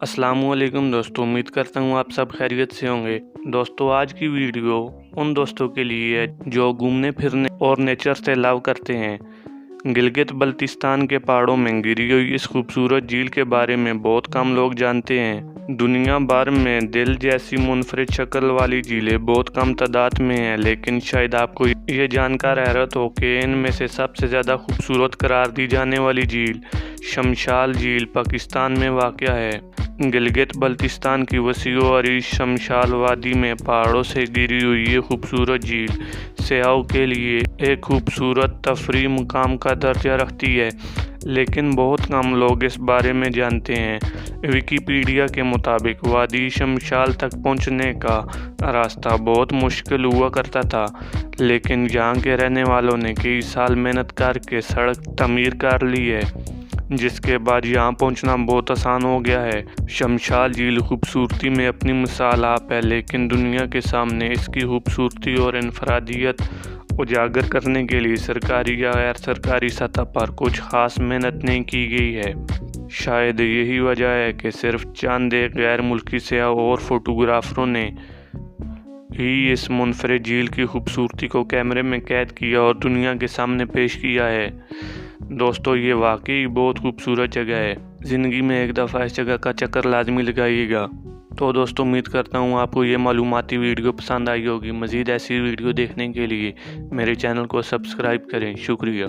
अस्सलाम वालेकुम दोस्तों, उम्मीद करता हूँ आप सब खैरियत से होंगे। दोस्तों, आज की वीडियो उन दोस्तों के लिए है जो घूमने फिरने और नेचर से लव करते हैं। गिलगित बल्तिस्तान के पहाड़ों में गिरी हुई इस खूबसूरत झील के बारे में बहुत कम लोग जानते हैं। दुनिया भर में दिल जैसी मुनफरिद शक्ल वाली झीलें बहुत कम तादाद में हैं, लेकिन शायद आपको ये जानकर हैरत हो कि इनमें से सबसे ज़्यादा खूबसूरत करार दी जाने वाली झील शमशाल झील पाकिस्तान में वाक़या है। गिलगित बल्तिस्तान की वसीअ व अरीज़ शमशाल वादी में पहाड़ों से घिरी हुई ये खूबसूरत झील सयाहों के लिए एक खूबसूरत तफरीह मुकाम का दर्जा रखती है, लेकिन बहुत कम लोग इस बारे में जानते हैं। विकिपीडिया के मुताबिक वादी शमशाल तक पहुंचने का रास्ता बहुत मुश्किल हुआ करता था, लेकिन यहाँ के रहने वालों ने कई साल मेहनत करके सड़क तमीर कर ली है, जिसके बाद यहाँ पहुँचना बहुत आसान हो गया है। शमशाल झील खूबसूरती में अपनी मिसाल आप है, लेकिन दुनिया के सामने इसकी खूबसूरती और इनफरादियत उजागर करने के लिए सरकारी या गैर सरकारी सतह पर कुछ खास मेहनत नहीं की गई है। शायद यही वजह है कि सिर्फ चंद एक गैर मुल्की सयाह और फोटोग्राफरों ने ही इस मुनफरिद झील की खूबसूरती को कैमरे में कैद किया और दुनिया के सामने पेश किया है। दोस्तों, ये वाकई बहुत खूबसूरत जगह है। ज़िंदगी में एक दफ़ा इस जगह का चक्कर लाजमी लगाइएगा। तो दोस्तों, उम्मीद करता हूँ आपको ये मालूमाती वीडियो पसंद आई होगी। मज़ीद ऐसी वीडियो देखने के लिए मेरे चैनल को सब्सक्राइब करें। शुक्रिया।